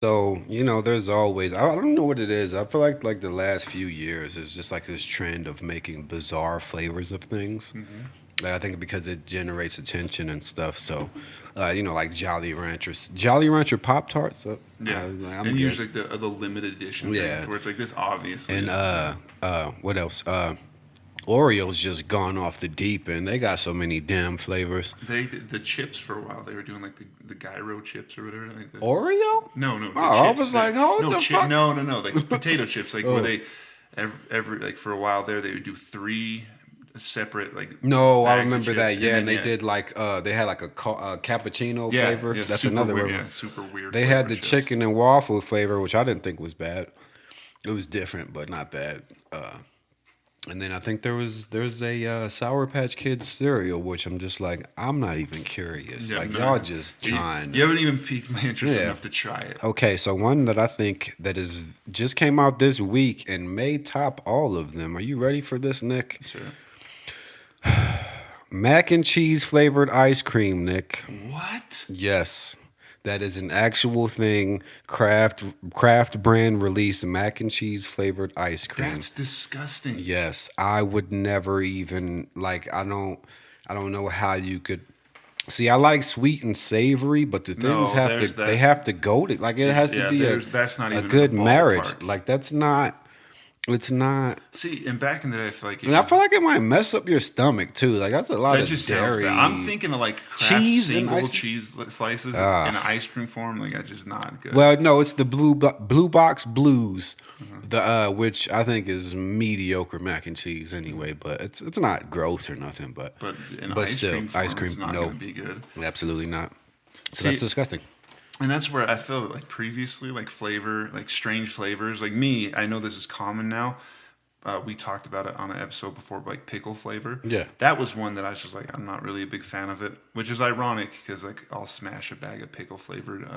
So, there's always I don't know what it is. I feel like the last few years is just like this trend of making bizarre flavors of things. Hmm. Like, I think because it generates attention and stuff. So, like Jolly Rancher Pop Tarts. Yeah, I'm and good. usually the limited edition things Yeah, where it's like this obviously and is what else? Oreo's just gone off the deep end. They got so many damn flavors. they did the chips for a while. They were doing like the gyro chips or whatever. Like Oreo? no, the Oh, I chips. was like, hold No the chip. fuck. No, like the potato chips. Like where Oh. they every like for a while there they would do three separate like No, I bags of remember chips, that. and Yeah, and then they yeah, did like they had like a cappuccino yeah, flavor. yeah, That's super another weird. one. Yeah, super weird They had flavored the chips. chicken and waffle flavor, which I didn't think was bad. It was different, but not bad. And then I think there's a Sour Patch Kids cereal, which I'm just like I'm not even curious. Yeah, Like no, y'all no. just You, trying you to. haven't even piqued my interest Yeah. enough to try it. Okay, so one that I think that is just came out this week and may top all of them. Are you ready for this, Nick? So, Mac and cheese flavored ice cream, Nick. what? Yes, that is an actual thing. Craft brand released mac and cheese flavored ice cream. That's disgusting. Yes, I would never even like. I don't know how you could. See, I like sweet and savory, but the things No, have to. there's They that's have to go to. Like it has to yeah. be a There's that's not a even in the good marriage. ballpark. Like that's not. It's not. See, and back in the day, I feel like And if I you feel like it might mess up your stomach too. Like that's a lot that of just sounds bad. I'm dairy. thinking of like craft Cheese and single ice. cheese slices in Ah. an ice cream form. Like that's just not good. Well, no, it's the blue box blues, Uh-huh. the which I think is mediocre mac and cheese anyway. But it's not gross or nothing. But in But ice still, cream ice form, cream, it's not no, going to be good. absolutely not. So that's See, disgusting. and that's where I feel like previously, like flavor, like strange flavors. Like me, I know this is common now. We talked about it on an episode before, like pickle flavor. Yeah. That was one that I was just like, I'm not really a big fan of it, which is ironic because like I'll smash a bag of pickle flavored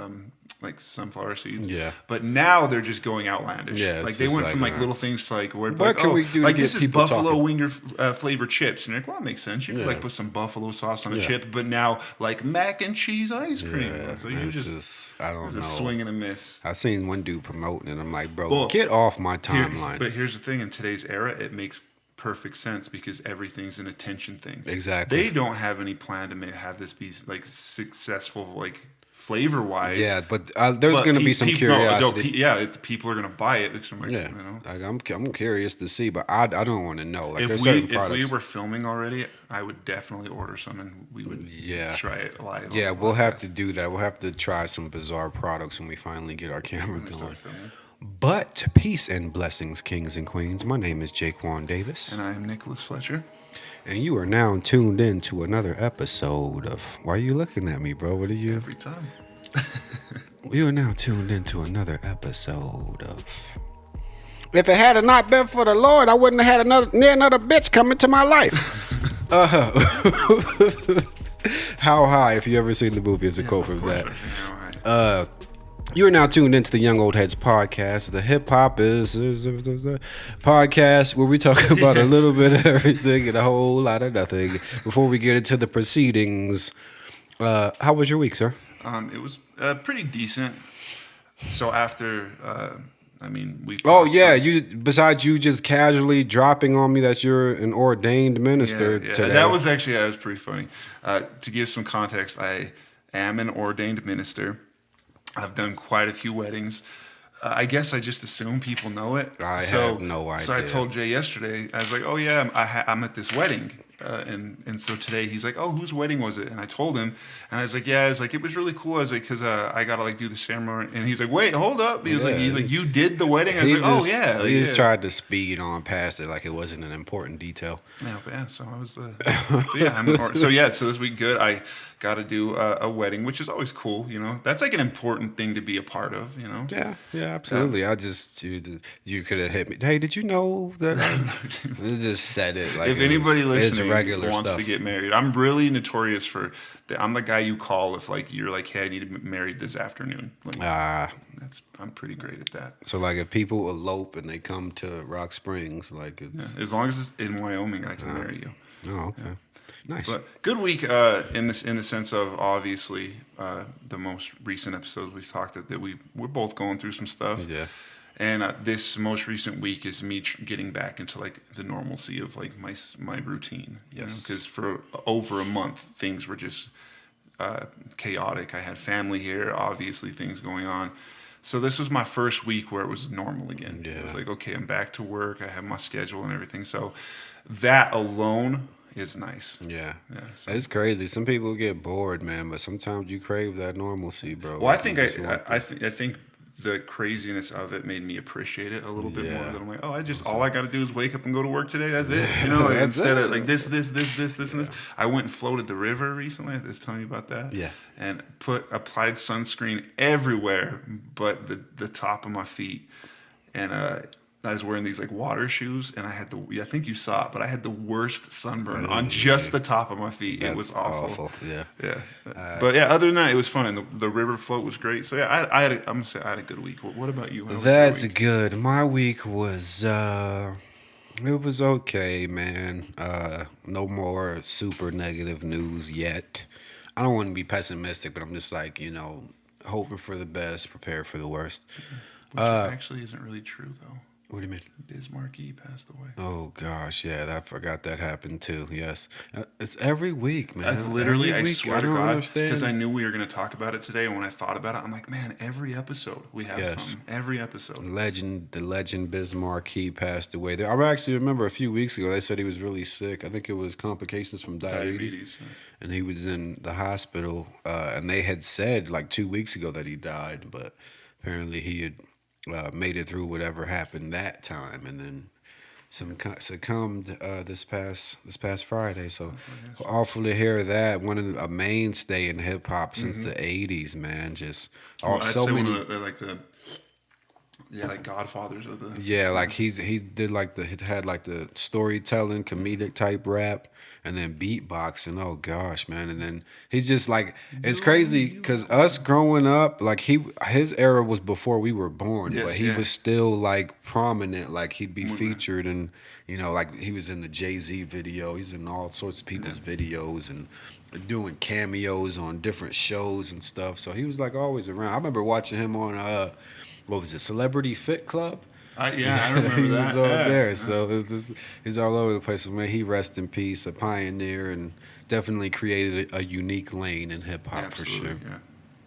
like sunflower seeds. Yeah. But now they're just going outlandish. Yeah, Like it's they just went like, from like little things to like where what like can oh we do to like get this is people buffalo talking? winger flavored chips, and you're like, well, that makes sense. You could Yeah. like put some buffalo sauce on a Yeah. chip, but now like mac and cheese ice cream. Yeah, So you it's just I don't it's a know. swing and a miss. I seen one dude promoting it. I'm like, bro, Well, get off my Here, timeline. but here's the thing: in today's era, it makes perfect sense because everything's an attention thing. Exactly. They don't have any plan to have this be like successful, like flavor wise. Yeah, but there's going to be some curiosity. yeah, it's people are gonna buy it because I'm like, Yeah, you know. like, I'm curious to see, but I don't want to know. Like If there's we certain if we products. were filming already, I would definitely order some and we would Yeah. try it live. Yeah, on the we'll have to podcast do that. We'll have to try some bizarre products when we finally get our camera when we going. start filming. But peace and blessings, kings and queens. My name is Jake Juan Davis, And I am Nicholas Fletcher. and you are now tuned in to another episode of. Why are you looking at me, bro? What are you? Every time. You are now tuned into another episode of. If it had not been for the Lord, I wouldn't have had another bitch come into my life. How high? If you ever seen the movie, is a quote from that. You are now tuned into the Young Old Heads podcast. The hip hop is podcast where we talk about a little bit of everything and a whole lot of nothing. Before we get into the proceedings, how was your week, sir? It was pretty decent. So after, I mean, we. Oh yeah, you. Besides you just casually dropping on me that you're an ordained minister today. That was pretty funny. To give some context, I am an ordained minister. I've done quite a few weddings. I guess I just assume people know it. I have no idea. So I told Jay yesterday. I was like, "Oh yeah, I'm at this wedding." And so today he's like, "Oh, whose wedding was it?" And I told him, and I was like, "Yeah." I was like, "It was really cool." I was like, "Cause I gotta like do the ceremony." And he's like, "Wait, hold up." He's like, "You did the wedding?" I was like, "Oh yeah." Like, He just tried to speed on past it like it wasn't an important detail. Yeah, but yeah. So I was the. So this week good. I got to do a wedding, which is always cool. You know, that's like an important thing to be a part of. You know. Yeah, absolutely. I just you could have hit me. Hey, did you know that? I just said it like If anybody listening regular wants stuff. to get married, I'm really notorious for. I'm the guy you call if like you're like, hey, I need to get married this afternoon. Like, I'm pretty great at that. So like if people elope and they come to Rock Springs, like it's Yeah, as long as it's in Wyoming, I can marry you. oh okay. Yeah. Nice. But good week in the sense of obviously the most recent episodes we've talked that we're both going through some stuff. Yeah. And this most recent week is me getting back into like the normalcy of like my routine. Yes. Because for over a month things were just chaotic. I had family here, obviously things going on. So this was my first week where it was normal again. Yeah. It was like, okay, I'm back to work. I have my schedule and everything. So that alone is nice. Yeah. So. It's crazy. Some people get bored, man, but sometimes you crave that normalcy, bro. Well, I think I think the craziness of it made me appreciate it a little bit more. That I'm like, all I got to do is wake up and go to work today. That's it. You know, like, instead of like this, and this. I went and floated the river recently. I was telling you about that. Yeah. And applied sunscreen everywhere, but the top of my feet, and I was wearing these like water shoes, and I think you saw it, but I had the worst sunburn on just the top of my feet. It was awful. Yeah. But yeah, other than that, it was fun, and the river float was great. So yeah, I had a good week. What about you? That's good. My week was it was okay, man. No more super negative news yet. I don't want to be pessimistic, but I'm just like, hoping for the best, prepare for the worst. Which actually isn't really true though. What do you mean? Biz Markie passed away. Oh gosh, yeah, I forgot that happened too. Yes, it's every week, man. I swear to God, because I knew we were going to talk about it today, and when I thought about it, I'm like, man, every episode we have something. Every episode. The legend Biz Markie passed away. I actually remember a few weeks ago they said he was really sick. I think it was complications from diabetes. Right. And he was in the hospital, and they had said like 2 weeks ago that he died, but apparently he had made it through whatever happened that time, and then succumbed this past Friday. So awful to hear that. A mainstay in hip hop since the '80s, man. Just so many. Like Godfathers of the. Yeah, like he had like the storytelling, comedic type rap, and then beatboxing. Oh gosh, man! And then he's just like, it's crazy because us growing up, like his era was before we were born, but he was still like prominent. Like he'd be featured, and like he was in the Jay-Z video. He's in all sorts of people's videos and doing cameos on different shows and stuff. So he was like always around. I remember watching him on what was it, Celebrity Fit Club? I remember that. He was all there, so he's all over the place. So, man, he rest in peace, a pioneer, and definitely created a unique lane in hip hop for sure. Yeah.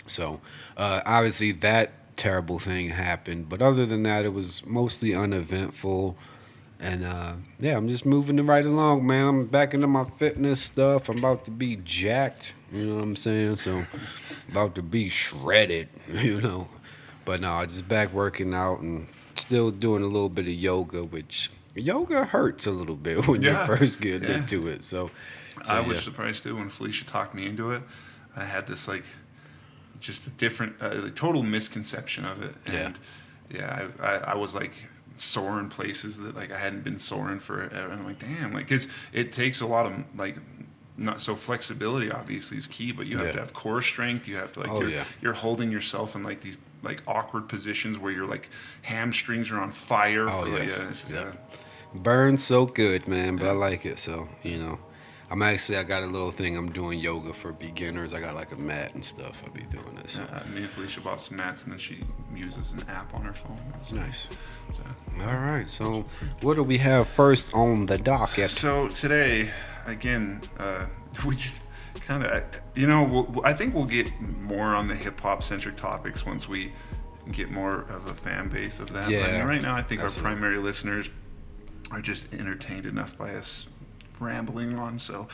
So, obviously, that terrible thing happened, but other than that, it was mostly uneventful. And I'm just moving it right along, man. I'm back into my fitness stuff. I'm about to be jacked, you know what I'm saying? So, about to be shredded, But no, just back working out and still doing a little bit of yoga, which yoga hurts a little bit when you first get into it. So I was surprised too when Felicia talked me into it. I had this like just a different, total misconception of it. And I was like sore in places that like I hadn't been sore in forever. And I'm like, damn, like, cause it takes a lot of like, not so flexibility obviously is key, but you have to have core strength. You have to like you're holding yourself in like these like awkward positions where your like hamstrings are on fire. Burns so good, man. But I like it. So I got a little thing. I'm doing yoga for beginners. I got like a mat and stuff. I'll be doing this. So. Me and Felicia bought some mats, and then she uses an app on her phone. That's nice. So. All right. So what do we have first on the docket? So today, again, we just kind of, I think we'll get more on the hip hop centric topics once we get more of a fan base of that. Yeah. But right now, I think our primary listeners are just entertained enough by us rambling on. So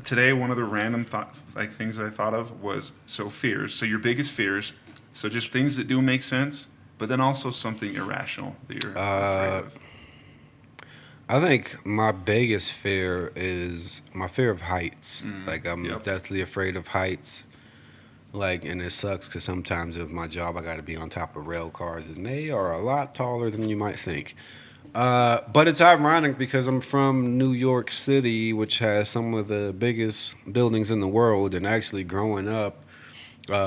today, one of the random things that I thought of was fears. So your biggest fears. So just things that do make sense, but then also something irrational that you're afraid of. I think my biggest fear is my fear of heights. Like I'm deathly afraid of heights. Like, and it sucks because sometimes with my job I got to be on top of rail cars, and they are a lot taller than you might think. But it's ironic because I'm from New York City, which has some of the biggest buildings in the world, and actually growing up,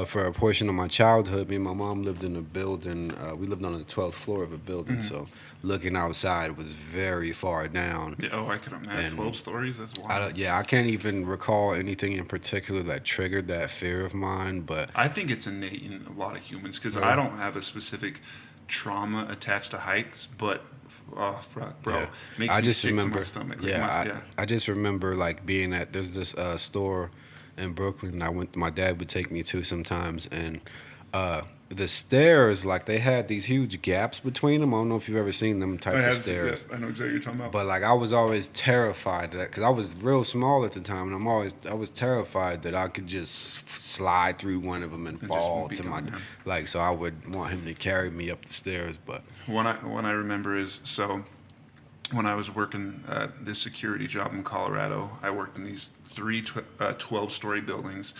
for a portion of my childhood, me and my mom lived in a building. We lived on the 12th floor of a building, so looking outside was very far down. Yeah, I could imagine. 12 stories, that's wild. I can't even recall anything in particular that triggered that fear of mine, but I think it's innate in a lot of humans because I don't have a specific trauma attached to heights, but bro, makes me sick to my stomach. I just remember like being at there's this store in Brooklyn my dad would take me to sometimes, and the stairs, like they had these huge gaps between them. I don't know if you've ever seen them type of stairs. I know exactly what you're talking about. But like I was always terrified of that because I was real small at the time, and I was terrified that I could just slide through one of them and fall to my like. So I would want him to carry me up the stairs. But one I remember is when I was working this security job in Colorado, I worked in these 12-story buildings.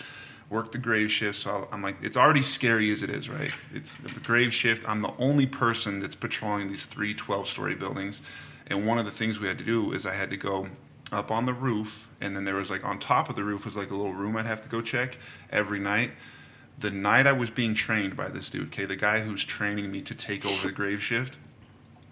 Worked the grave shift, so I'm like, it's already scary as it is, right? It's the grave shift. I'm the only person that's patrolling these 12-story buildings, and one of the things we had to do is I had to go up on the roof, and then there was like on top of the roof was like a little room I'd have to go check every night. The night I was being trained by this dude, the guy who's training me to take over the grave shift,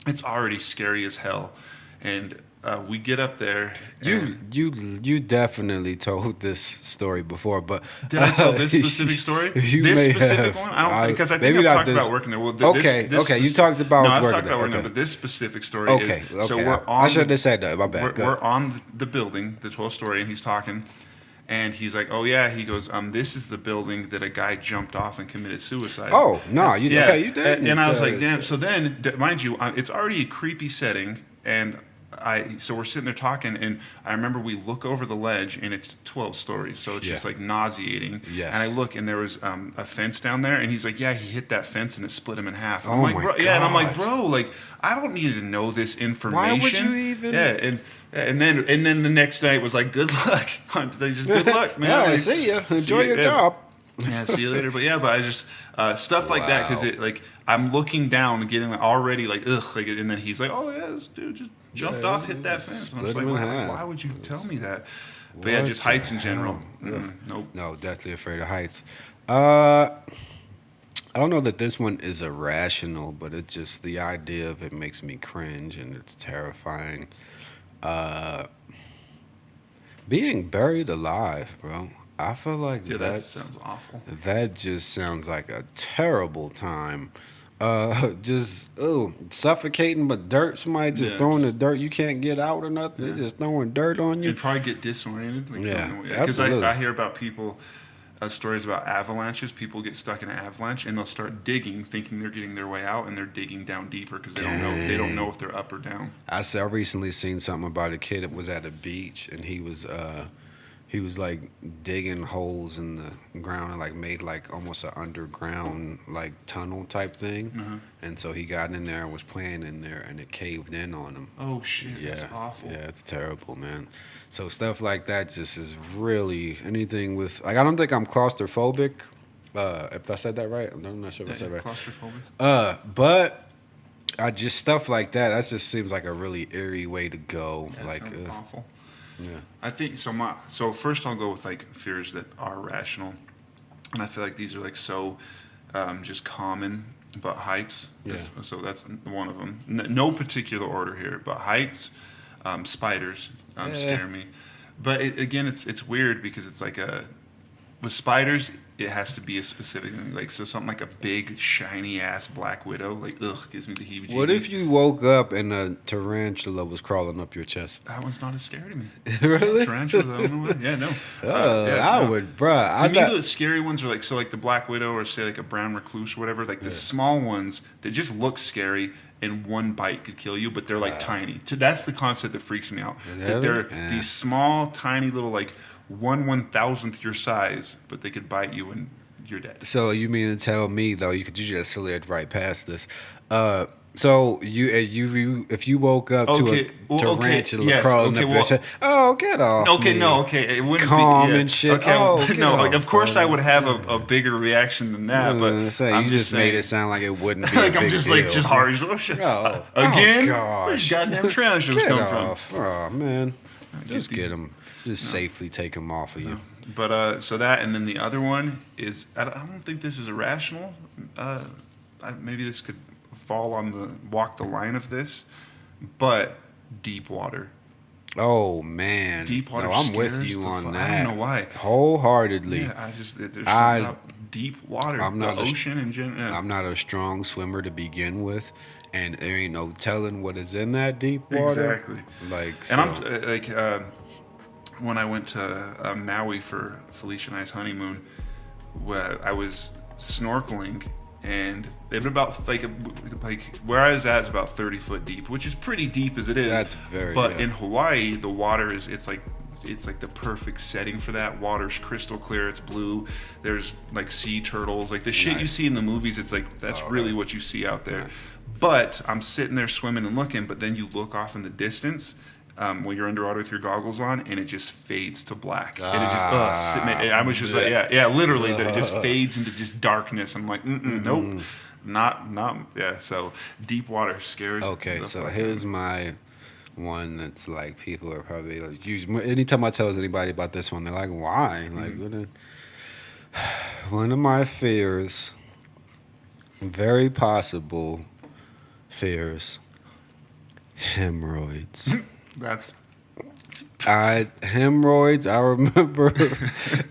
it's already scary as hell, and we get up there. You definitely told this story before, but did I tell this specific story? This specific one? I don't think, because I think I've talked about working there. Well, you talked about I've working talked about working there, but this specific story is so we're on. I should have said that. My bad. We're on the building, the 12th story, and he's talking. And he's like, "Oh yeah," he goes, "This is the building that a guy jumped off and committed suicide." Oh no, you did. And I was like, "Damn!" So then, mind you, it's already a creepy setting, and so we're sitting there talking, and I remember we look over the ledge, and it's 12 stories, so it's just like nauseating. Yes. And I look, and there was a fence down there, and he's like, "Yeah, he hit that fence, and it split him in half." And oh I'm like, my bro, God. Yeah, and I'm like, bro, like I don't need to know this information. Why would you even? Yeah, and then the next night was like, "Good luck." Just good luck, man. Yeah, like, see ya. Enjoy your job. Yeah, see you later. But I just stuff like that because it like I'm looking down and getting already like ugh, like, and then he's like, "Oh yeah, this dude just jumped off, hit that fence." And I'm just like, why would you tell me that? But just heights in general. Nope. No, definitely afraid of heights. I don't know that this one is irrational, but it's just the idea of it makes me cringe and it's terrifying. Being buried alive, bro. I feel like that sounds awful. That just sounds like a terrible time. Suffocating with dirt. Somebody just throwing the dirt. You can't get out or nothing. They're just throwing dirt on you. You'd probably get disoriented. Because I hear about people, stories about avalanches. People get stuck in an avalanche and they'll start digging, thinking they're getting their way out, and they're digging down deeper because they don't know if they're up or down. I recently seen something about a kid that was at a beach and he was like digging holes in the ground and like made like almost an underground like tunnel type thing. And so he got in there and was playing in there and it caved in on him. Oh shit, that's awful. Yeah, it's terrible, man. So stuff like that just is really anything with like I don't think I'm claustrophobic. If I said that right, I'm not sure if I said right. Claustrophobic. But I just stuff like that. That just seems like a really eerie way to go. Yeah, like awful. Yeah. I think so. So first, I'll go with like fears that are rational, and I feel like these are like so just common. But heights, so that's one of them. No particular order here, but heights, spiders scare me. But again, it's weird because it's like with spiders, it has to be a specific thing. Like so, something like a big shiny ass black widow, like gives me the heebie-jeebies. What if you woke up and a tarantula was crawling up your chest? That one's not as scary to me. Really? Tarantulas, I don't know. Yeah, no. I would, bruh. To me, the scary ones are like like the black widow, or say like a brown recluse, or whatever. Like the small ones that just look scary, and one bite could kill you, but they're like tiny. That's the concept that freaks me out. Really? That they're these small, tiny little like 1/1000th your size, but they could bite you and you're dead. So you mean to tell me though you just slid right past this? So if you woke up to a tarantula crawling up your chest, get off! Okay, me. No, okay, it wouldn't calm be, and shit. Okay, no, of course I would have a bigger reaction than that, but you just made it sound like it wouldn't be. Like I'm just deal. like just hard. Again, gosh, goddamn tarantulas come from. Oh man, just get them. Just safely take them off of you. But so that, and then the other one is I don't think this is irrational. Maybe this could fall on the walk the line of this, but deep water. Oh man, Deep water. No, I'm with you on that. I don't know why. Wholeheartedly. Yeah, there's something about deep water. I'm not the ocean in general. Yeah. I'm not a strong swimmer to begin with, and there ain't no telling what is in that deep water. Exactly. Like, and I'm like, when I went to Maui for Felicia and I's honeymoon, where I was snorkeling. And they've been about like where I was at is about 30 foot deep, which is pretty deep as it is. That's very. But in Hawaii, the water is it's like the perfect setting for that. Water's crystal clear. It's blue. There's like sea turtles, like the shit you see in the movies. It's like that's really what you see out there. Nice. But I'm sitting there swimming and looking. But then you look off in the distance. When you're underwater with your goggles on, and it just fades to black, and it just I was just like, yeah, literally, that it just fades into just darkness. I'm like, nope, not, yeah. So deep water scares. Okay, so here's my one that's like people are probably like, anytime I tell anybody about this one, they're like, why? Like, one of my fears, very possible fears, hemorrhoids. Hemorrhoids. I remember.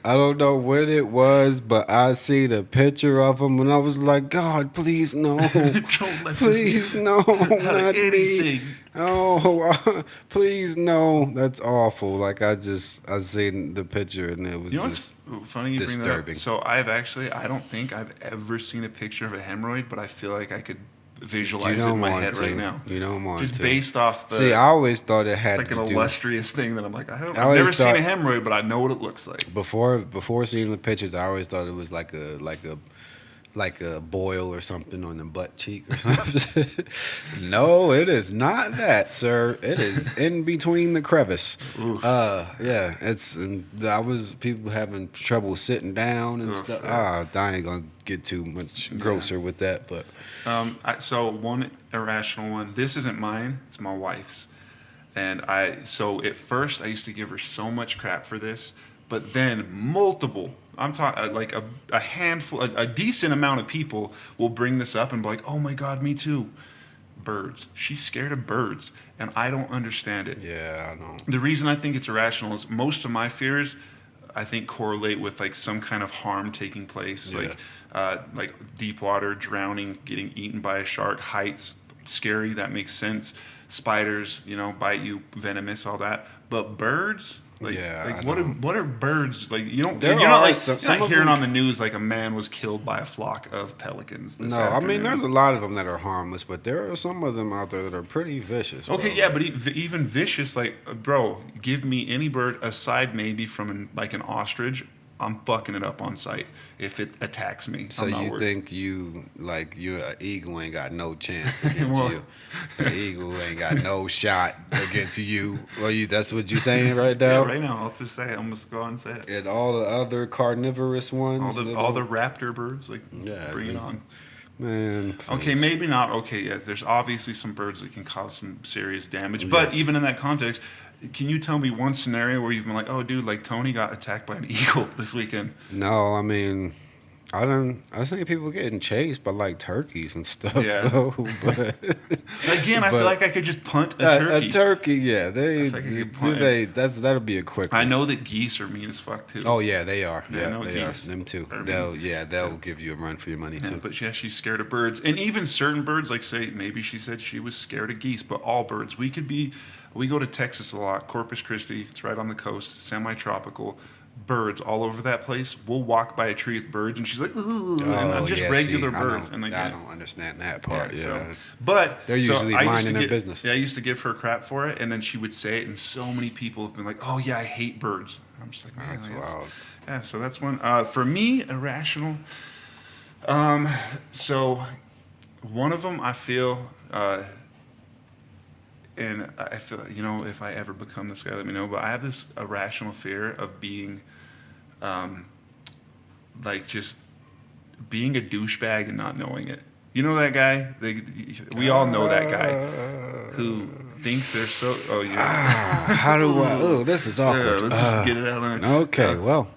I don't know when it was, but I seen a picture of them, and I was like, God, please no, please no, not anything. Oh, please no. That's awful. Like I seen the picture, and it was just funny you disturbing. Bring that up. So I don't think I've ever seen a picture of a hemorrhoid, but I feel like I could visualize it in my head right now. You don't want just to. based off the. See, I always thought it had. It's like an illustrious thing that I'm like, I've never seen a hemorrhoid, but I know what it looks like. Before seeing the pictures, I always thought it was like a boil or something on the butt cheek or something. No, it is not that, sir. It is in between the crevice. Yeah, I was people having trouble sitting down and stuff. I ain't gonna get too much grosser with that, but. So one irrational one. This isn't mine. It's my wife's. And so at first I used to give her so much crap for this, but then multiple. I'm talking like a handful, a decent amount of people will bring this up and be like, "Oh my God, me too." Birds. She's scared of birds, and I don't understand it. Yeah, I know. The reason I think it's irrational is most of my fears, I think, correlate with like some kind of harm taking place, like deep water, drowning, getting eaten by a shark, heights, scary. That makes sense. Spiders, bite you, venomous, all that. But birds. What are birds like? You're not hearing on the news like a man was killed by a flock of pelicans. This afternoon. I mean there's a lot of them that are harmless, but there are some of them out there that are pretty vicious. Okay, yeah, but even vicious, like, bro, give me any bird aside maybe from an ostrich. I'm fucking it up on sight if it attacks me. So you think you're an eagle ain't got no chance against you? An eagle ain't got no shot against you. Well, that's what you're saying right now? Yeah, right now. I'll just say it. I'm just going to say it. And all the other carnivorous ones? All the raptor birds, bring it on. Man. Please. Okay, maybe not. Okay, yeah, there's obviously some birds that can cause some serious damage. But even in that context, can you tell me one scenario where you've been like, oh, dude, like Tony got attacked by an eagle this weekend? No, I mean, I seen people getting chased by like turkeys and stuff. Yeah. Though, but again, I feel like I could just punt a turkey. A turkey, yeah. That'll be a quick one. I know that geese are mean as fuck too. Oh yeah, they are. Yeah, they are. Geese Them too. They'll give you a run for your money too. But yeah, she's scared of birds, and even certain birds. Like say, maybe she said she was scared of geese, but all birds. We go to Texas a lot, Corpus Christi. It's right on the coast, semi-tropical. Birds all over that place. We'll walk by a tree with birds, and she's like, "Ooh," and just regular birds. I don't understand that part. Yeah, but they're usually minding their business. Yeah, I used to give her crap for it, and then she would say it, and so many people have been like, "Oh yeah, I hate birds." And I'm just like, "Man, that's wild." Yeah, so that's one. For me, irrational. So one of them, I feel. And I feel, if I ever become this guy, let me know. But I have this irrational fear of being, just being a douchebag and not knowing it. You know that guy? We all know that guy who thinks they're so. Oh yeah. How do I? Oh, this is awkward. Yeah, let's just get it out. Okay, well.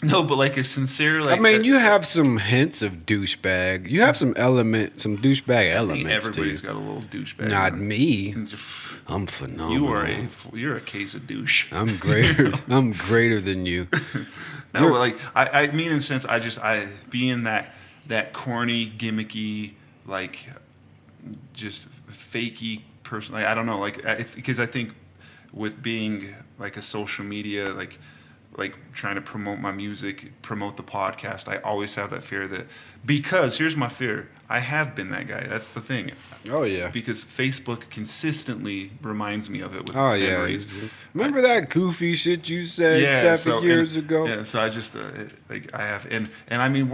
No, but like a sincere, like I mean, you have some hints of douchebag. You have some douchebag I think elements to you. everybody's got a little douchebag. Not in me. them. I'm phenomenal. You're a case of douche. I'm greater. I'm greater than you. No, but like I mean, in a sense, I being that corny, gimmicky, like just fakey person. Like I don't know, like because I think with being like a social media like trying to promote my music, promote the podcast, I always have that fear that because here's my fear, I have been that guy. That's the thing. Oh yeah. Because Facebook consistently reminds me of it with its Oh yeah. memories. Remember that goofy shit you said 7 years ago? Yeah, so I just like I have and I mean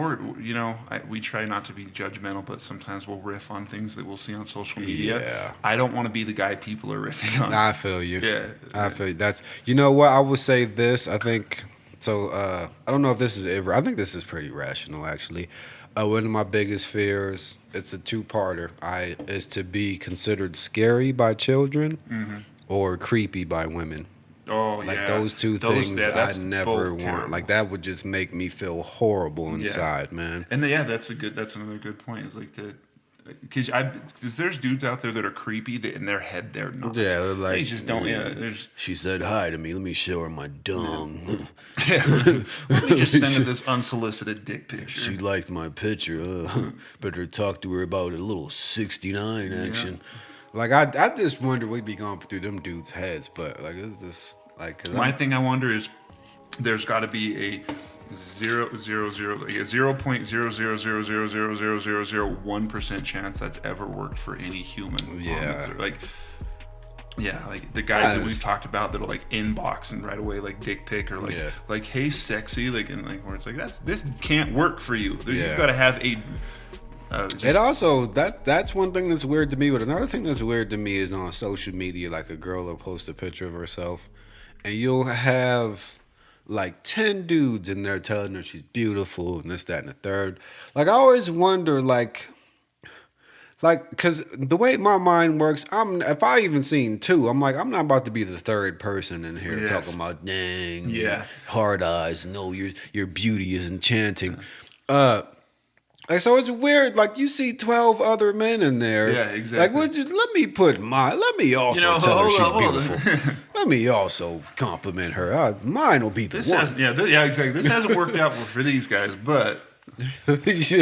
we try not to be judgmental, but sometimes we'll riff on things that we'll see on social media. Yeah. I don't want to be the guy people are riffing on. I feel you. Yeah. I feel you. That's what I will say this. I think so. I don't know if this is ever. I think this is pretty rational actually. One of my biggest fears, it's a two-parter, is to be considered scary by children or creepy by women. Oh, Like yeah. those two things I never want. Terrible. Like that would just make me feel horrible inside, man. And that's another good point. Is like because there's dudes out there that are creepy that in their head they're not. Yeah, they're like they just don't. Yeah, there's. She said hi to me. Let me show her my dong. Yeah. Let me just send her this unsolicited dick picture. She liked my picture. Better talk to her about a little 69 action. Like I just wonder what be going through them dudes' heads. But like it's just like my thing. I wonder is there's got to be a 0.00000000001% chance that's ever worked for any human. Yeah. Like the guys that we've talked about that'll like inbox and right away like dick pic or like hey sexy and where it's like this can't work for you. You've got to have a. It also that's one thing that's weird to me. But another thing that's weird to me is on social media, like a girl will post a picture of herself, and you'll have like 10 dudes in there telling her she's beautiful and this, that, and the third. Like I always wonder, like, because the way my mind works, if I even seen 2, I'm like, I'm not about to be the third person in here talking about dang, hard eyes. No, your beauty is enchanting. Like so it's weird. Like you see 12 other men in there. Yeah, exactly. Like let me also tell her she's beautiful. Let me also compliment her. Mine will be the one. Exactly. This hasn't worked out for these guys, but this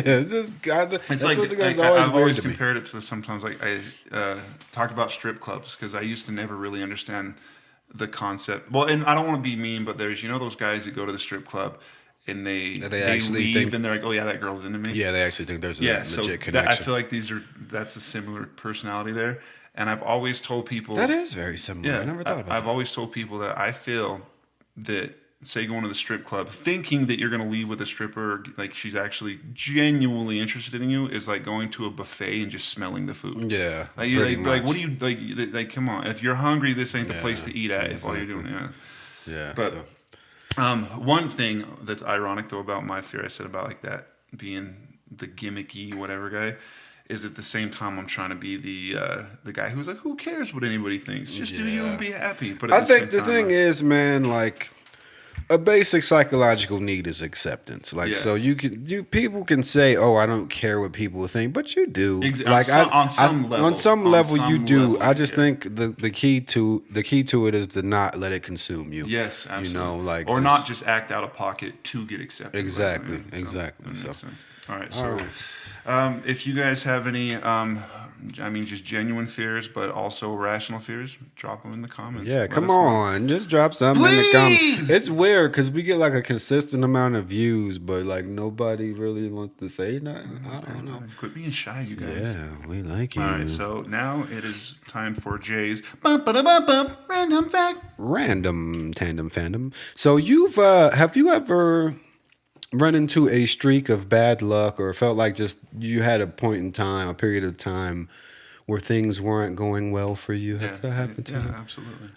guy. It's like I've always compared it to sometimes like I talked about strip clubs because I used to never really understand the concept. Well, and I don't want to be mean, but there's those guys that go to the strip club. And they actually leave think, and they're like, oh yeah, that girl's into me. Yeah, they actually think there's a legit connection. I feel like that's a similar personality there. And I've always told people that is very similar. I never thought about that. I've always told people that I feel that say going to the strip club, thinking that you're going to leave with a stripper, like she's actually genuinely interested in you, is like going to a buffet and just smelling the food. Yeah, like what do you like? Come on, if you're hungry, this ain't the place to eat at. If all you're doing, but. One thing that's ironic though about my fear I said about like that being the gimmicky whatever guy is at the same time I'm trying to be the guy who's like who cares what anybody thinks, just do you and be happy. But I think the thing is, man, like a basic psychological need is acceptance. Like so people can say, "Oh, I don't care what people think," but you do. Like on some level you do. I just think the key to it is to not let it consume you. Yes, absolutely. Or not just act out of pocket to get accepted. Exactly, right? exactly. That makes sense. All right, All right. If you guys have any, just genuine fears, but also rational fears, drop them in the comments. Yeah, come on. Just drop something in the comments. It's weird because we get like a consistent amount of views, but like nobody really wants to say nothing. I don't know. Quit being shy, you guys. Yeah, we like you. All right, so now it is time for Jay's random fact. Random tandem fandom. So have you ever run into a streak of bad luck or felt like just you had a period of time where things weren't going well for you? Has that happened to you? Yeah, absolutely.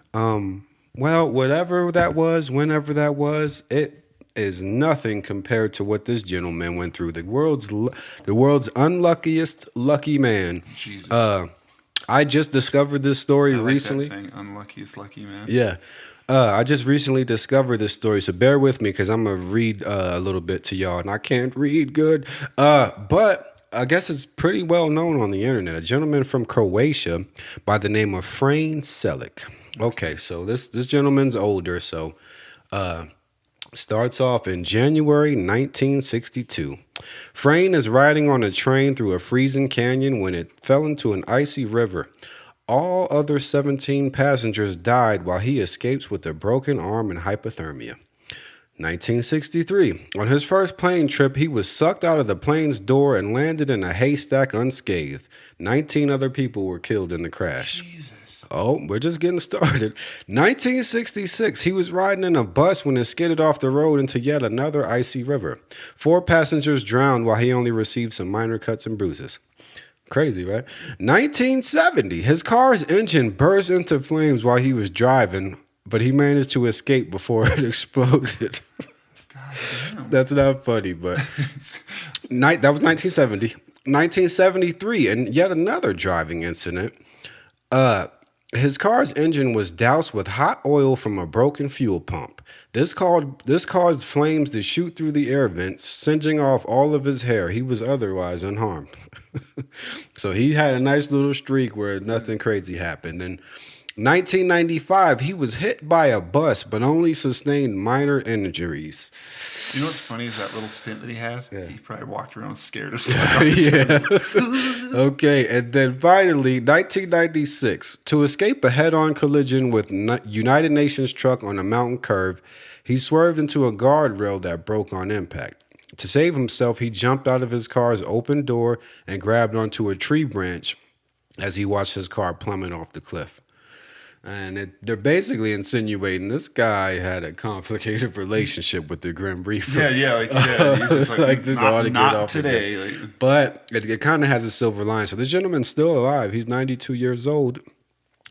Well, whatever that was, whenever that was, it is nothing compared to what this gentleman went through. The world's unluckiest lucky man. Jesus. I just discovered this story I like recently. that saying, unlucky is lucky, man. Yeah. I just recently discovered this story, so bear with me because I'm going to read a little bit to y'all, and I can't read good. But I guess it's pretty well known on the internet. A gentleman from Croatia by the name of Frane Selick. Okay, so this gentleman's older, so starts off in January 1962. Frane is riding on a train through a freezing canyon when it fell into an icy river. All other 17 passengers died while he escapes with a broken arm and hypothermia. 1963. On his first plane trip, he was sucked out of the plane's door and landed in a haystack unscathed. 19 other people were killed in the crash. Jesus. Oh, we're just getting started. 1966, he was riding in a bus when it skidded off the road into yet another icy river. 4 passengers drowned while he only received some minor cuts and bruises. Crazy, right? 1970, his car's engine burst into flames while he was driving, but he managed to escape before it exploded. God damn. That's not funny, but that was 1970. 1973, and yet another driving incident. His car's engine was doused with hot oil from a broken fuel pump. This caused flames to shoot through the air vents, singeing off all of his hair. He was otherwise unharmed. So he had a nice little streak where nothing crazy happened. In 1995, he was hit by a bus, but only sustained minor injuries. You know what's funny is that little stint that he had? Yeah. He probably walked around scared as fuck. All the time. Okay, and then finally, 1996. To escape a head-on collision with United Nations truck on a mountain curve, he swerved into a guardrail that broke on impact. To save himself, he jumped out of his car's open door and grabbed onto a tree branch as he watched his car plummet off the cliff. And they're basically insinuating this guy had a complicated relationship with the Grim Reaper. Yeah, he's just like just not, ought to get not off today. Like, but it kind of has a silver line. So this gentleman's still alive. He's 92 years old.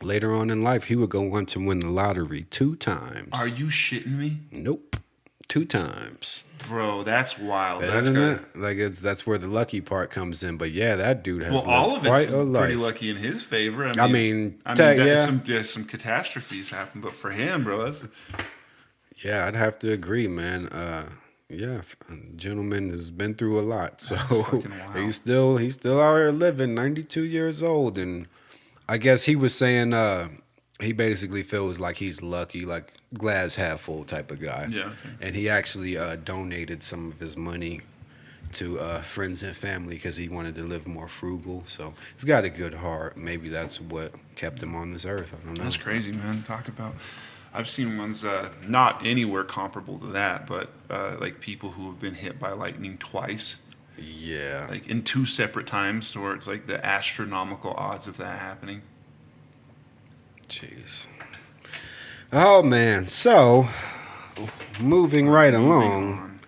Later on in life, he would go on to win the lottery 2 times. Are you shitting me? Nope. 2 times. Bro, that's wild. Isn't it? Like that's where the lucky part comes in. But yeah, that dude has all of quite it's a life. pretty lucky in his favor. I mean, some catastrophes happen, but for him, bro, that's yeah, I'd have to agree, man. Gentleman has been through a lot, so he's still out here living, 92 years old, and I guess he was saying he basically feels like he's lucky, like glass half full type of guy. Yeah. Okay. And he actually donated some of his money to friends and family because he wanted to live more frugal. So he's got a good heart. Maybe that's what kept him on this earth. I don't know. That's crazy, man. Talk about. I've seen ones not anywhere comparable to that, but like people who have been hit by lightning twice. Yeah. Like in 2 separate times, where it's like the astronomical odds of that happening. Jeez. Oh man. So moving right along.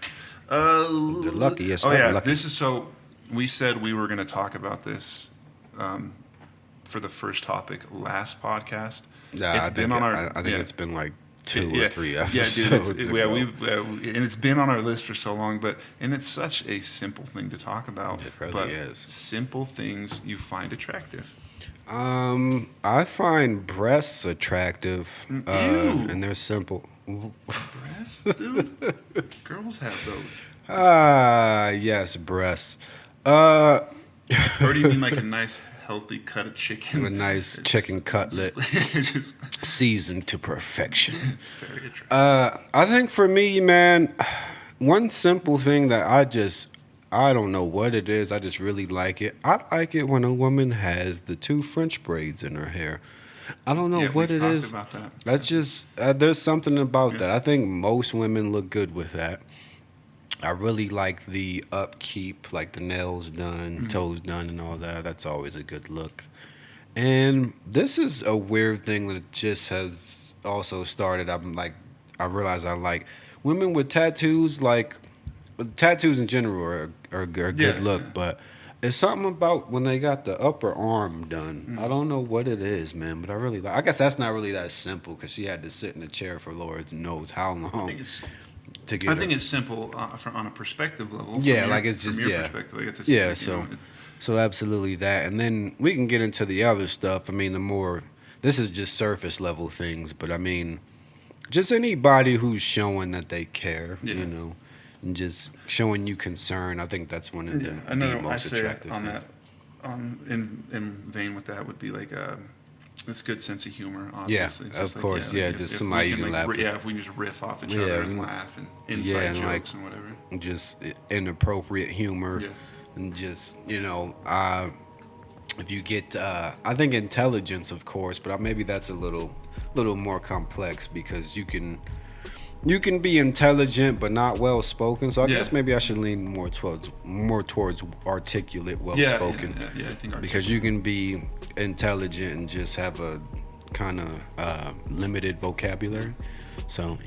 The luckiest. Oh yeah. Lucky. This is so. We said we were going to talk about this for the first topic last podcast. Yeah, I think it's been like 2 or 3 episodes. And it's been on our list for so long, and it's such a simple thing to talk about. It really is. Simple things you find attractive. I find breasts attractive, and they're simple. Breasts, dude. Girls have those. Yes, breasts. Or do you mean like a nice, healthy cut of chicken? A nice chicken cutlet, seasoned to perfection. It's very attractive. I think for me, man, one simple thing that I don't know what it is. I just really like it. I like it when a woman has the 2 French braids in her hair. I don't know what it is. About that. That's just there's something about that. I think most women look good with that. I really like the upkeep, like the nails done, toes done, and all that. That's always a good look. And this is a weird thing that just has also started. I realize I like women with tattoos. Like tattoos in general are a good look, but it's something about when they got the upper arm done. I don't know what it is, man, but I really like. I guess that's not really that simple because she had to sit in a chair for Lord knows how long. I think it's simple on a perspective level. Yeah, like it's just from your perspective. Like it's So absolutely that, and then we can get into the other stuff. I mean, this is just surface level things, but I mean, just anybody who's showing that they care, Yeah. and just showing you concern. I think that's one of the most attractive on things. that, in vein with that would be like it's good sense of humor, obviously. Yeah, of course, just somebody you can laugh with. Yeah, if we can just riff off each other and laugh and inside jokes like, and whatever. Just inappropriate humor, Yes. and just if you get, I think intelligence, of course, but maybe that's a little more complex because you can be intelligent but not well spoken. So I guess maybe I should lean more towards articulate, well spoken. Yeah, I think because you can be intelligent and just have a kind of limited vocabulary. So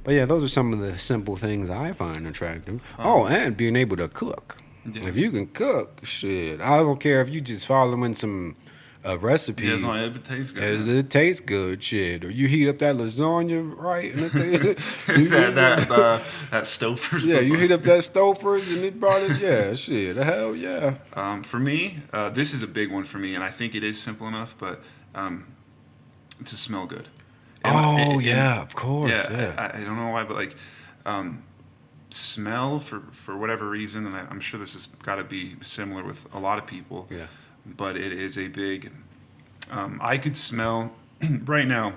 but yeah, those are some of the simple things I find attractive. And being able to cook. Yeah. If you can cook, shit, I don't care if you just following some recipe. Yeah, as long as it tastes good. It tastes good, shit. Or you heat up that lasagna right, and that Stouffer's. Yeah, you heat up that Stouffer's and it brought it. Yeah, shit, hell yeah. For me, this is a big one for me, and I think it is simple enough, but to smell good. Of course. Yeah. I don't know why, but like. Smell for whatever reason, and I'm sure this has got to be similar with a lot of people. Yeah. But it is a big. I could smell right now.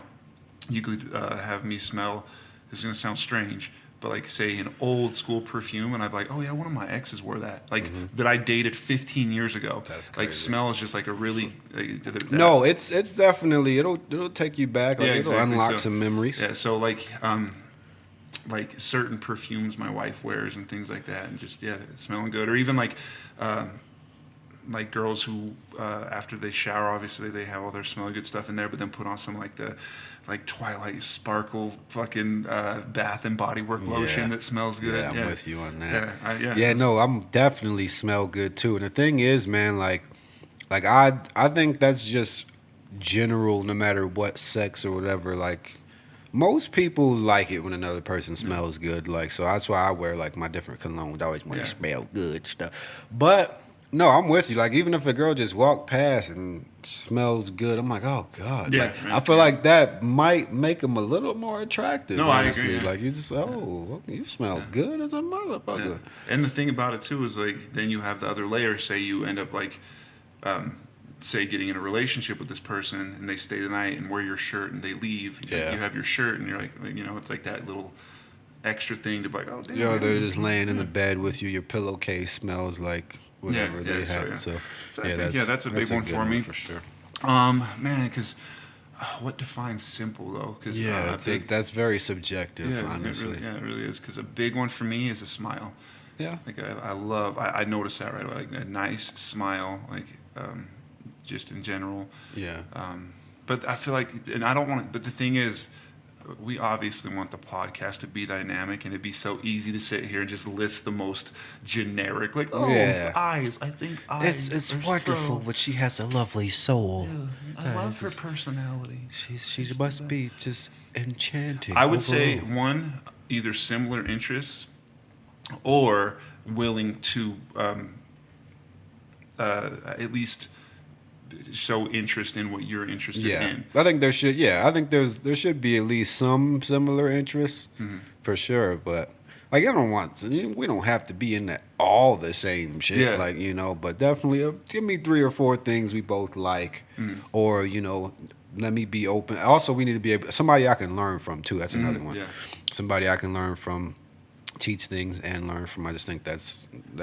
You could have me smell. This is gonna sound strange, but like say an old school perfume, and I'd be like, oh yeah, one of my exes wore that. Like that I dated 15 years ago. That's crazy. Like smell is just like a really. No, it's definitely it'll take you back. Like, exactly. It'll unlock some memories. Yeah. So like certain perfumes my wife wears and things like that, and just smelling good, or even like girls who after they shower, obviously they have all their smelling good stuff in there, but then put on some like the Twilight Sparkle fucking Bath and Body Work lotion that smells good. Yeah, I'm with you on that. I'm definitely smell good too. And the thing is, man, like I think that's just general, no matter what sex or whatever, like. Most people like it when another person smells good, like, so that's why I wear like my different colognes. I always want to smell good stuff. But no, I'm with you. Like, even if a girl just walked past and smells good, I'm like, oh god. Yeah, like, I feel like that might make them a little more attractive. No, honestly. I agree. Like, you just you smell good as a motherfucker. Yeah. And the thing about it too is like then you have the other layer. Say you end up like. Say getting in a relationship with this person and they stay the night and wear your shirt and they leave. You have your shirt and you're like it's like that little extra thing to be like, oh damn. They're just laying in the bed with you. Your pillowcase smells like whatever they had. So that's a big one for me for sure. Man, because what defines simple though? Because that's very subjective, honestly. It really is. Because a big one for me is a smile. Yeah. Like I notice that right away. Like a nice smile, like. Just in general. Yeah. But I feel like, and I don't want to, but the thing is, we obviously want the podcast to be dynamic, and it'd be so easy to sit here and just list the most generic, like, eyes. I think eyes. It's wonderful, but she has a lovely soul. Yeah, I love her personality. She must be just enchanting. I would say one, either similar interests, or willing to at least show interest in what you're interested in. I think there should. Yeah, I think there should be at least some similar interests for sure. But like, we don't have to be in all the same shit. Yeah. Like, but definitely give me 3 or 4 things we both like, or let me be open. Also, we need to be somebody I can learn from too. That's another one. Yeah. Somebody I can learn from. Teach things and learn from. I just think that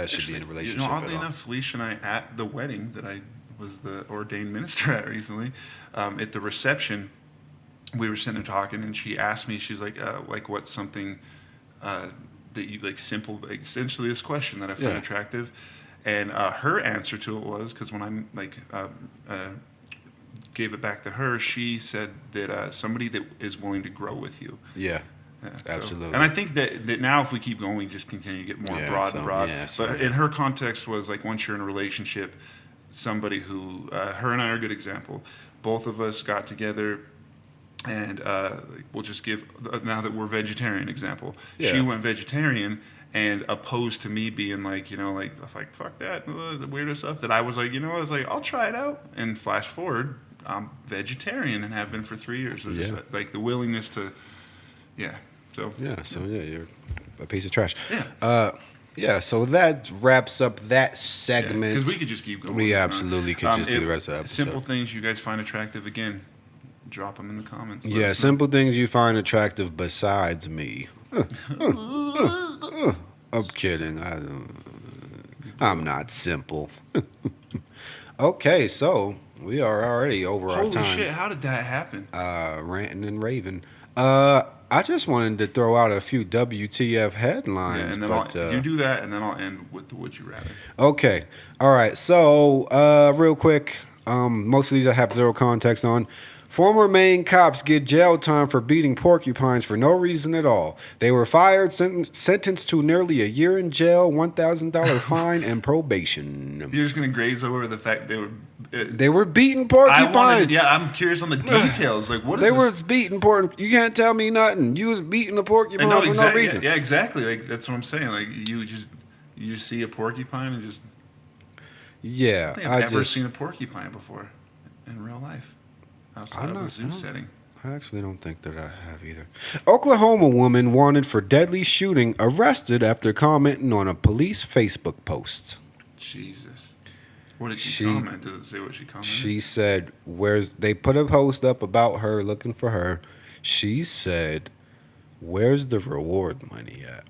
should be in a relationship. Oddly enough, Felicia and I at the wedding that I was the ordained minister at recently, at the reception, we were sitting there talking, and she asked me, she's like what's something that you like simple, essentially this question that I find attractive, and her answer to it was, because when I'm like gave it back to her, she said that somebody that is willing to grow with you. Yeah. Absolutely. And I think that now if we keep going, we just continue to get more broad and broad. But in her context was like once you're in a relationship, somebody who, her and I are a good example. Both of us got together And we'll just give, now that we're vegetarian example. Yeah. She went vegetarian and opposed to me being like, like fuck that, the weirdo stuff. That I was like, I was like, I'll try it out. And flash forward, I'm vegetarian and have been for 3 years. So just like the willingness to, So you're a piece of trash. Yeah. So that wraps up that segment. Because we could just keep going. We absolutely could just do the rest of the episode. Simple things you guys find attractive, again, drop them in the comments. Simple things you find attractive besides me. I'm kidding. I'm not simple. Okay, so we are already over our time. Holy shit, how did that happen? Ranting and raving. I just wanted to throw out a few WTF headlines. Yeah, and then you do that, and then I'll end with the Would You Rather. Okay. All right. So, real quick, most of these I have zero context on. Former Maine cops get jail time for beating porcupines for no reason at all. They were fired, sentenced to nearly a year in jail, $1,000 fine, and probation. You're just going to graze over the fact they were beating porcupines. I'm curious on the details. Like, what is They this? was beating porcupines. You can't tell me nothing. You was beating a porcupine for no reason. Yeah, exactly. Like, that's what I'm saying. Like, you just see a porcupine and just... Yeah. I think I've never seen a porcupine before in real life. Outside of a zoo setting. I actually don't think that I have either. Oklahoma woman wanted for deadly shooting arrested after commenting on a police Facebook post. Jesus. What did she comment? Did it say what she commented? She said, they put a post up about her looking for her. She said, "Where's the reward money at?"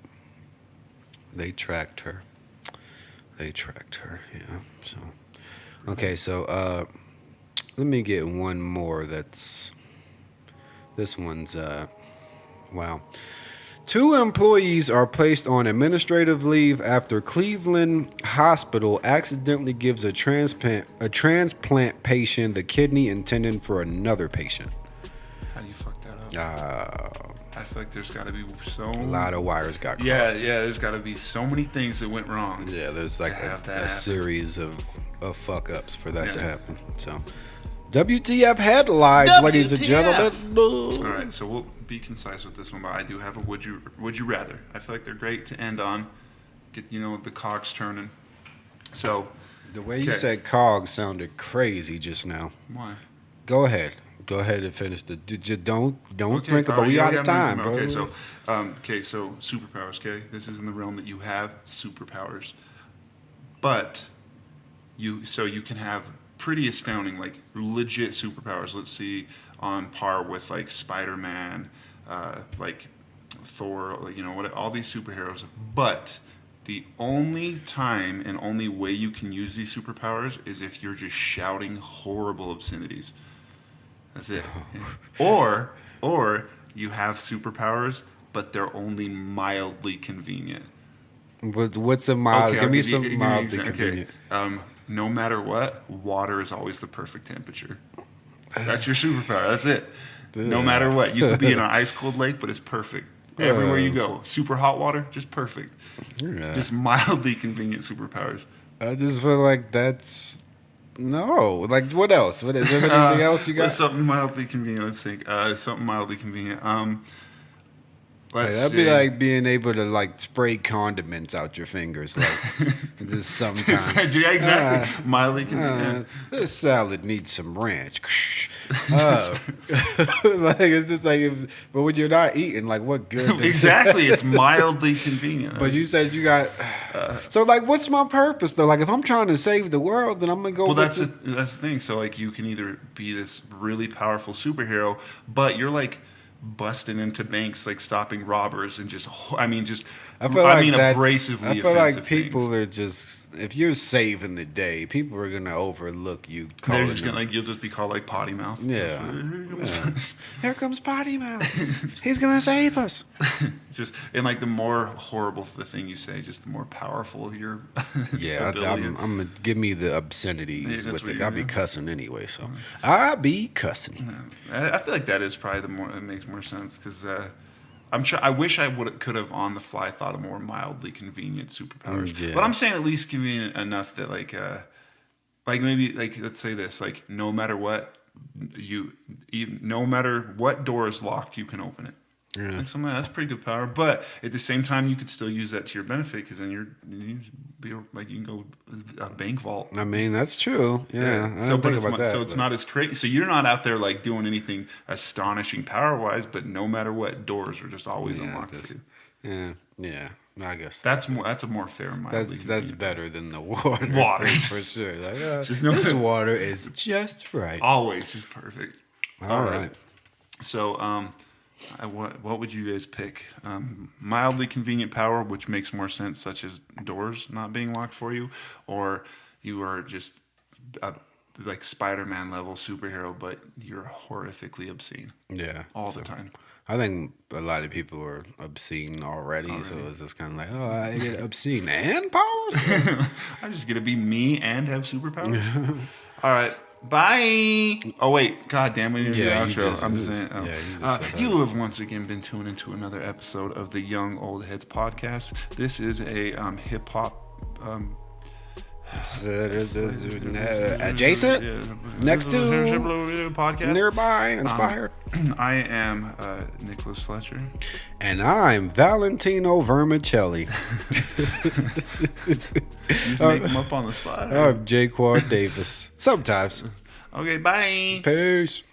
They tracked her. Yeah. So, okay. So, let me get one more this one's, wow. 2 employees are placed on administrative leave after Cleveland Hospital accidentally gives a transplant patient the kidney intended for another patient. How do you fuck that up? I feel like there's got to be a lot of wires got crossed. Yeah, there's got to be so many things that went wrong. Yeah, there's like a series of fuck-ups for that to happen, so... WTF headlines, ladies and gentlemen. All right, so we'll be concise with this one, but I do have a would you rather. I feel like they're great to end on. Get the cogs turning. So the way you said cogs sounded crazy just now. Why? Go ahead and finish the. Don't drink about. We out of time, bro. Okay, so superpowers. Okay, this is in the realm that you have superpowers, but you can have pretty astounding, like legit superpowers. Let's see, on par with like Spider-Man, like Thor, what all these superheroes. But the only time and only way you can use these superpowers is if you're just shouting horrible obscenities. That's it. Or you have superpowers, but they're only mildly convenient. What's a mild? Give me some mildly convenient. Okay. No matter what, water is always the perfect temperature. That's your superpower. That's it. No matter what. You could be in an ice cold lake, but it's perfect. Everywhere you go. Super hot water, just perfect. Just mildly convenient superpowers. I just feel like that's... No. Like, what else? Is there anything else you got? Something mildly convenient. Let's think. Something mildly convenient. That'd be like being able to like spray condiments out your fingers, like just sometimes. Yeah, exactly. Mildly convenient. This salad needs some ranch. Like it's just like, but when you're not eating, like what good? Exactly, it's mildly convenient. But you said you got. So like, what's my purpose though? Like, if I'm trying to save the world, then I'm gonna go. Well, that's the thing. So like, you can either be this really powerful superhero, but you're like busting into banks, like stopping robbers, and abrasively. I feel like people are just, if you're saving the day, people are gonna overlook you. They're just gonna you'll just be called like potty mouth. Yeah. Here comes potty mouth. He's gonna save us. Just and like the more horrible the thing you say, just the more powerful your I'm gonna give me the obscenities with it. I'll be cussing anyway, so I'll be cussing. I feel like that is probably the more, it makes more sense because I'm sure I wish I could have on the fly thought of more mildly convenient superpowers. But I'm saying at least convenient enough that like maybe like let's say this, like no matter what, no matter what door is locked, you can open it. Yeah. Like that's pretty good power. But at the same time, you could still use that to your benefit because then you can go a bank vault. I mean, that's true. Yeah. I So, don't think about that. So it's not as crazy. So you're not out there like doing anything astonishing power wise, but no matter what, doors are just always unlocked for you. Yeah. Yeah. I guess that's a more fair mind. That's better than the water. Water for sure. Like, just this water is just right. Always just perfect. All right. So what would you guys pick? Mildly convenient power, which makes more sense, such as doors not being locked for you, or you are just like Spider-Man level superhero, but you're horrifically obscene. Yeah, all the time. I think a lot of people are obscene already. So it's just kind of like, oh, I get obscene and powers. I'm just gonna be me and have superpowers. All right. Bye. Oh wait, god damn it! The outro. I'm just saying. You have once again been tuned into another episode of the Young Old Heads podcast. This is a hip hop. Adjacent, next to, podcast, nearby, inspired. I am Nicholas Fletcher, and I'm Valentino Vermicelli. You make them up on the spot. I'm Jaquan Davis. Sometimes. Okay, bye. Peace.